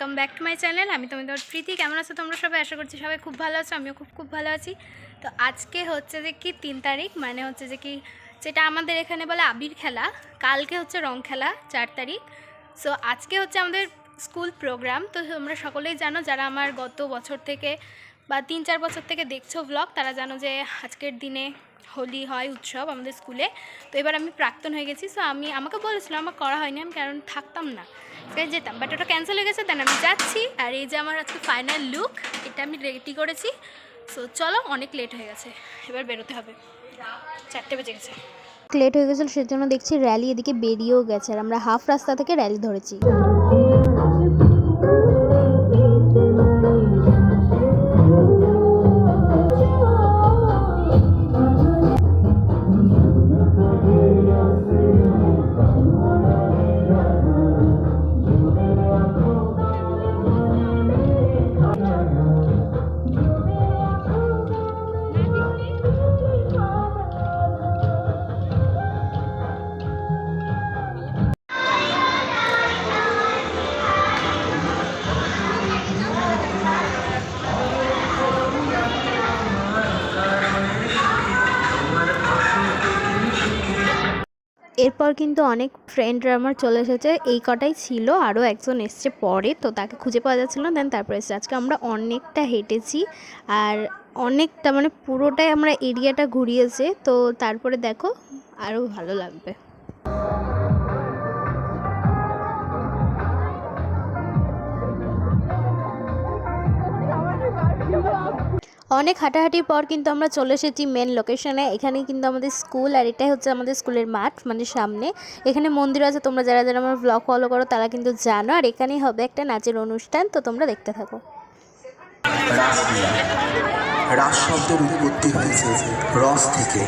Welcome back to my channel. আমি তোমাদের প্রীতি। কেমন আছো তোমরা সবাই? আশা করছি সবাই খুব ভালো আছো, আমিও খুব ভালো আছি। তো আজকে হচ্ছে যে কি 3 তারিখ, মানে হচ্ছে যে কি যেটা আমাদের এখানে বলে আবির খেলা, কালকে হচ্ছে রং খেলা 4 তারিখ। সো আজকে হচ্ছে আমাদের স্কুল প্রোগ্রাম। তো তোমরা সকলেই জানো, যারা আমার গত বছর থেকে বা 3-4 বছর থেকে দেখছো ব্লগ, তারা জানো যে আজকের দিনে হোলি হয় উৎসব আমাদের স্কুলে। তো এবার আমি প্রাক্তন হয়ে গেছি। সো আমাকে বলেছিলো, আমার করা হয়নি, আমি কারণ থাকতাম না, যেতাম, বাট ওটা ক্যান্সেল হয়ে গেছে। দেন আমি যাচ্ছি, আর এই যে আমার আজকে ফাইনাল লুক, এটা আমি রেডি করেছি। সো চলো, অনেক লেট হয়ে গেছে, এবার বেরোতে হবে, 4টে বেজে গেছে। লেট হয়ে গেছিলো, সেজন্য দেখছি র্যালি এদিকে বেরিয়েও গেছে, আর আমরা হাফ রাস্তা থেকে র্যালি ধরেছি। এরপর কিন্তু অনেক ফ্রেন্ডরা আমার চলে এসেছে, এই কটাই ছিল, আরও একজন এসছে পরে, তো তাকে খুঁজে পাওয়া যাচ্ছিল না। দেন তারপরে এসছে। আজকে আমরা অনেকটা হেঁটেছি, আর অনেকটা মানে পুরোটাই আমরা এরিয়াটা ঘুরিয়েছে, তো তারপরে দেখো আরও ভালো লাগবে। অনেক হাঁটাহাঁটির পর কিন্তু আমরা চলে এসেছি মেন লোকেশনে। এখানেই কিন্তু আমাদের স্কুল, আর এটাই হচ্ছে আমাদের স্কুলের মাঠ, মানে সামনে। এখানে মন্দির আছে, তোমরা যারা যারা আমার ব্লগ ফলো করো তারা কিন্তু জানো। আর এখানেই হবে একটা নাচের অনুষ্ঠান, তো তোমরা দেখতে থাকো। রাস শব্দের উৎপত্তি হয়েছে রস থেকে।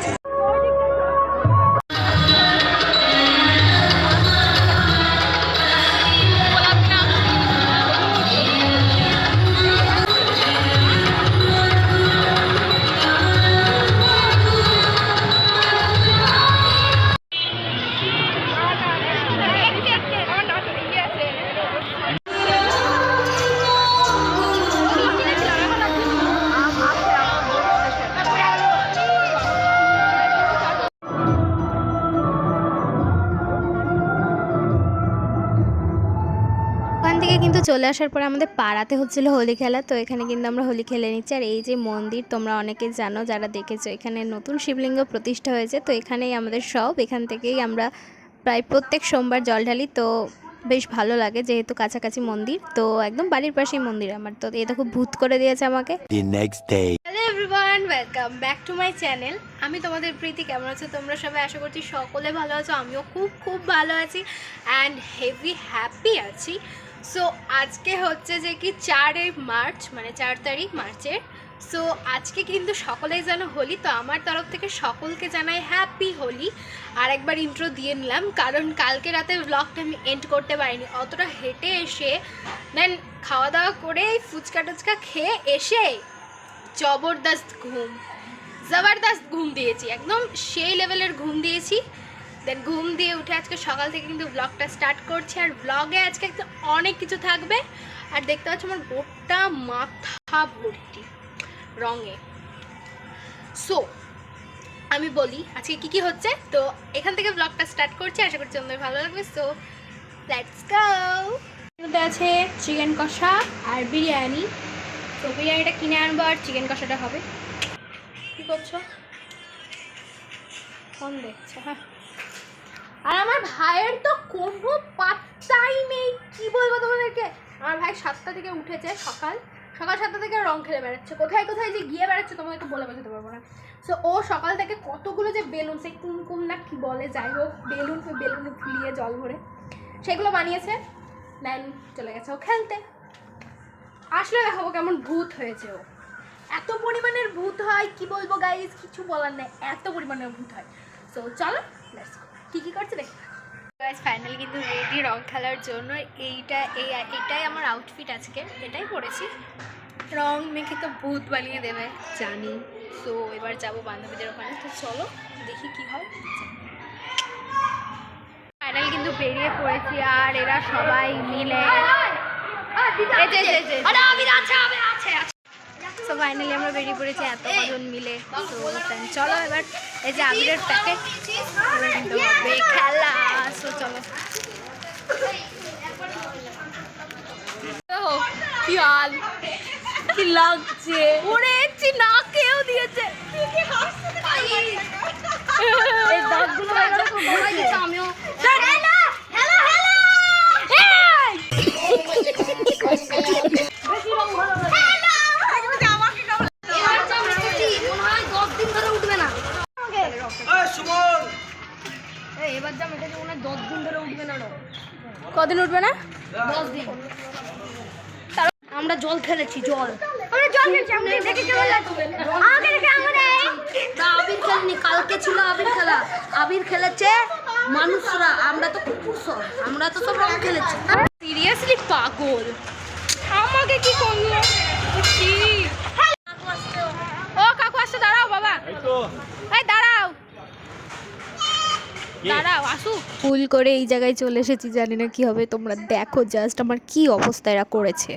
ওখান থেকে কিন্তু চলে আসার পরে আমাদের পাড়াতে হচ্ছিল হোলি খেলা, তো এখানে কিন্তু আমরা হোলি খেলে নিচ্ছি। আর এই যে মন্দির, তোমরা অনেকে জানো যারা দেখেছো, এখানে নতুন শিবলিঙ্গ প্রতিষ্ঠা হয়েছে, তো এখানেই আমাদের সব, এখান থেকেই আমরা প্রায় প্রত্যেক সোমবার জল ঢালি। তো বেশ ভালো লাগে, যেহেতু কাছাকাছি মন্দির, তো একদম বাড়ির পাশেই মন্দির আমার। তো এটা খুব ভূত করে দিয়েছে আমাকে। Hello everyone, welcome back to my channel. আমি তোমাদের প্রীতি। কেমন আছো তোমরা সবাই? আশা করছি সকলে ভালো আছো, আমিও খুব ভালো আছি অ্যান্ড হেভি হ্যাপি আছি। সো আজকে হচ্ছে যে কি 4 মার্চ, মানে 4 তারিখ মার্চের। সো আজকে কিন্তু সকলেই জানো হোলি, তো আমার তরফ থেকে সকলকে জানাই হ্যাপি হোলি। আর একবার ইন্ট্রো দিয়ে নিলাম, কারণ কালকে রাতে ব্লগটা আমি এন্ড করতে পারিনি, অতটা হেঁটে এসে দেন খাওয়া দাওয়া করে ফুচকা টুচকা খেয়ে এসে জবরদস্ত ঘুম দিয়েছি, একদম সেই লেভেলের ঘুম দিয়েছি। দেন ঘুম দিয়ে উঠে আজকে সকাল থেকে কিন্তু ব্লগটা স্টার্ট করছি, আর ব্লগে আজকে একটা অনেক কিছু থাকবে। আর দেখতে পাচ্ছ আমার গোটা মাথা ভর্তি রঙে। সো আমি বলি আজকে কি হচ্ছে, তো এখান থেকে ব্লগটা স্টার্ট করছি, আশা করছি তোমাদের ভালো লাগবে। So let's go. মধ্যে আছে চিকেন কষা আর বিরিয়ানি। তো বিরিয়ানিটা কিনে আনবো, আর চিকেন কষাটা হবে। কি করছো? ফোন দেখছো? হ্যাঁ। আর আমার ভাইয়ের তো কোনো পাত্তাই নেই, কি বলবো তোমাদেরকে। আমার ভাই 7টা থেকে উঠেছে, সকাল 7টা থেকে রং খেলে বেড়াচ্ছে, কোথায় যে গিয়ে বেড়াচ্ছে তোমাদেরকে বলে বোঝাতে পারবো না। সো ও সকাল থেকে কতগুলো যে বেলুন, সেই কুমকুম না কি বলে, যাই হোক বেলুন ফুলিয়ে জল ভরে সেগুলো বানিয়েছে। দেন চলে গেছে ও খেলতে। আসলে দেখাবো কেমন ভূত হয়েছে ও। এত পরিমাণের ভূত হয়, কি বলবো গাইজ, কিছু বলার নেই, এত পরিমাণের ভূত হয়। সো চলো লেটস গো, কি করছে দেখি। গাইজ ফাইনালি কিন্তু রেডি রং খেলার জন্য। এইটাই আমার আউটফিট আজকে, এটাই পরেছি। রং মেখে তো ভূত বানিয়ে দেবে জানি। সো এবার যাবো বান্ধবীদের ওখানে, তো চলো দেখি কি হয়। ফাইনালি কিন্তু বেরিয়ে পড়েছি, আর এরা সবাই মিলে সো ফাইনালি আমরা বেরিয়ে পড়েছি এত কজন মিলে। তো চলো এবার এই যে আবিরের প্যাকেট এবার কিন্তু হবে খেলা। সো চলো কি হাল, কি লাগছে, উড়েছি না কেউ দিয়েছে এই দাঁতগুলো আমিও কদিন উঠবে না? 10 দিন। আমরা জল খেলেছি, জল আবির খেলেনি, কালকে ছিল আবির খেলা। আবির খেলেছে মানুষরা, আমরা তো কুকুর সব, আমরা তো সব রং খেলেছি। সিরিয়াসলি পাগল, আমাকে কি করলো? ও কাকু আসছে, দাঁড়াও বাবা, এই দাঁড়াও দাঁড়াও আসুক। ভুল করে এই জায়গায় চলে এসেছি, জানি না কি হবে। তোমরা দেখো জাস্ট আমার কি অবস্থা এরা করেছে।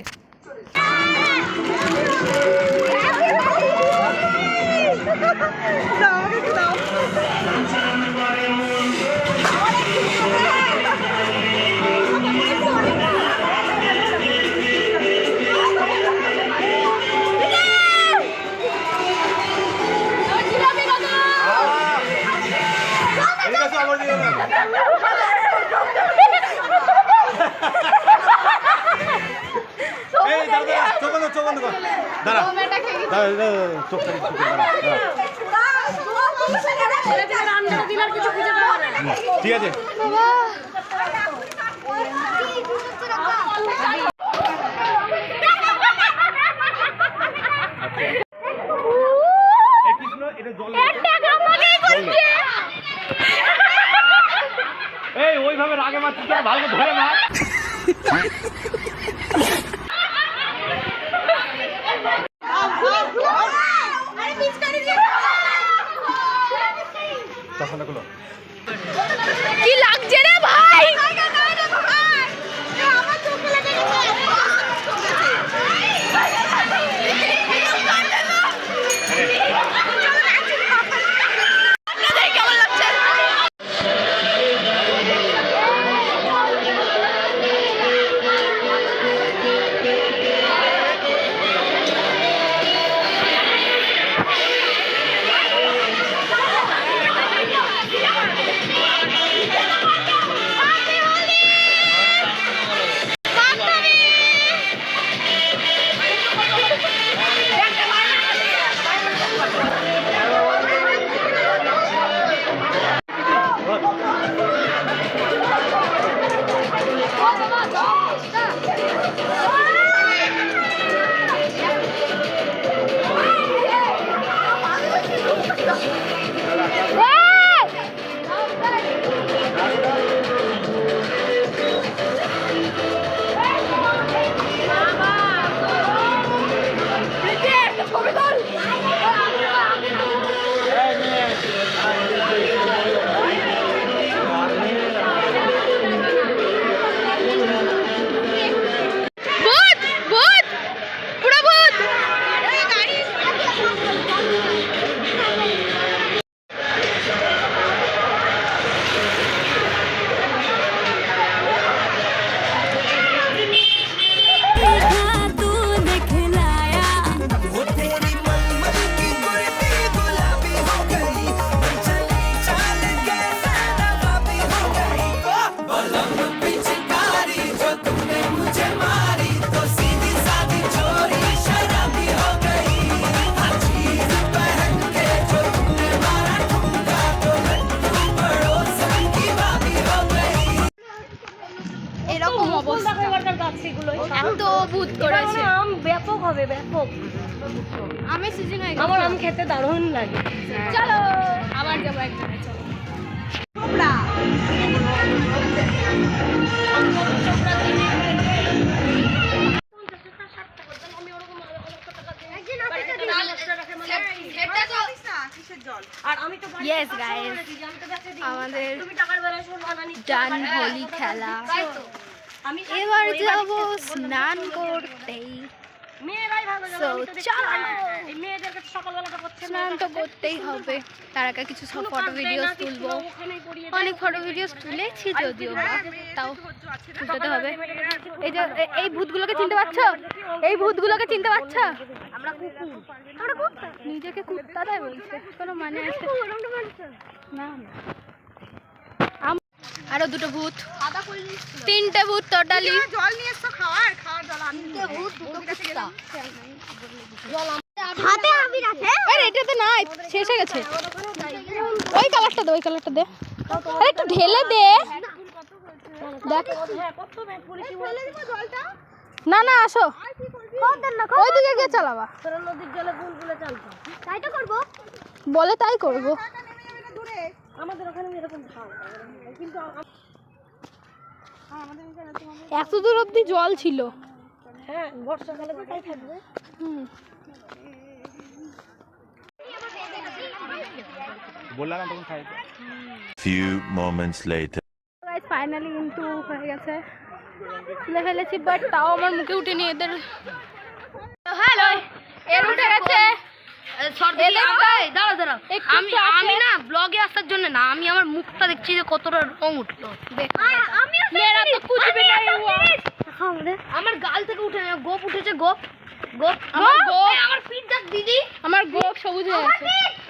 ঠিক আছে এই ওইভাবে রাগে মারছিস, ভালো ধরে মার। কি লাগছে রে ভাই? এত ভূত করেছে, আম ব্যাপক হবে, ব্যাপক। আমের সিজন হয়ে গেছে। আমার আম খেতে দারুণ লাগে। চলো আবার যাবো একদিনে, চলো। ইয়েস গাইস, আমাদের ডান হোলি খেলা এবার যাব স্নান করতে। So, চলো। স্নান তো করতেই হবে, তার আগে কিছু সব ফটো ভিডিওস তুলবো। অনেক ফটো ভিডিওস তুলেছি যদিও বা, তাও তুলতে হবে। এই যে এই ভূতগুলোকে চিনতে পারছো? এই ভূতগুলোকে চিনতে পারছো? আমরা নিজেকে কুত্তা দেয় বলছে, কোনো মানে আছে না? আরো দুটো ভূত, তিনটে ভূত টোটালি। জল নিয়ে এসছো খাওয়ার জল আমি ভূত দুটো কুত্তা হাতে আমি রাখে। আরে এটাতে নাই, শেষ হয়ে গেছে। ওই কালারটা দে, ওই কালারটা দে। আরে একটু ঢেলে দে। দেখ না না, আসো ওই দিকে গিয়ে চালাবা। নদীর জলে বুলবুলে চালতো তাই তো করবো, বলে তাই করবো। আমাদের ওখানে এরকম ঢাল কিন্তু এত দূর অব্দি জল ছিল। হ্যাঁ বর্ষাকালে তো তাই থাকবে। বললাম না তখন খাই। Few moments later. Guys finally কিন্তু হয়ে গেছে, তুলে ফেলেছি, বাট তাও আমার মুখে উঠেনি এদের। হ্যালো, এর উঠে গেছে। আমি না ব্লগে আসার জন্য না, আমি আমার মুখটা দেখছি যে কতটা রং উঠলো। মেরা তো কুছ ভি নাই হুয়া। আমার গাল থেকে উঠে গোপ উঠেছে, গোপ গোপ আমার গোপ, আমার পিঠ দেখ দিদি, আমার গোপ সবুজ হয়ে গেছে।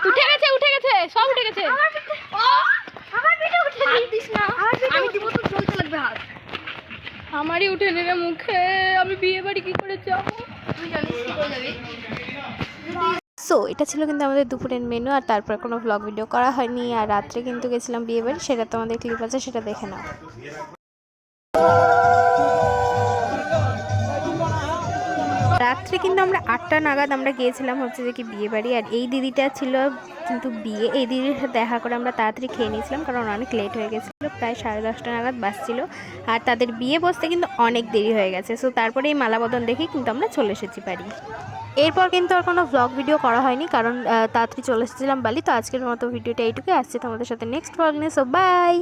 উঠে গেছে, উঠে গেছে, সব উঠে গেছে। আমার পিঠে উঠে দিস না, আমি দিব তো চলতে লাগবে হাত। আমারই উঠে নেবে মুখে, আমি বিয়ে বাড়ি কি করে যাবো? তুই জানিস কি করে যাবি? সো এটা ছিল কিন্তু আমাদের দুপুরের মেনু, আর তারপর কোনো ভ্লগ ভিডিও করা হয়নি। আর রাত্রে কিন্তু গেছিলাম বিয়ে বাড়ি, সেটা তো আমাদের ক্লিপ আছে, সেটা দেখে নাও। রাত্রে কিন্তু আমরা 8টা নাগাদ আমরা গিয়েছিলাম হচ্ছে যে কি বিয়ে বাড়ি। আর এই দিদিটা ছিল কিন্তু বিয়ে, এই দিদির সাথে দেখা করে আমরা তাড়াতাড়ি খেয়ে নিয়েছিলাম, কারণ অনেক লেট হয়ে গেছিলো, প্রায় 10:30টা নাগাদ বাসছিল। আর তাদের বিয়ে বসতে কিন্তু অনেক দেরি হয়ে গেছে। সো তারপরে এই মালাবদন দেখে কিন্তু আমরা চলে এসেছি বাড়ি। এরপর কিন্তু আর কোনো ভ্লগ ভিডিও করা হয়নি, কারণ তাড়াতাড়ি চলে এসেছিলাম বালি। তো আজকের মতো ভিডিওটা এইটুকুই, আসছে তোমাদের সাথে নেক্সট ভ্লগ নিয়ে। So by.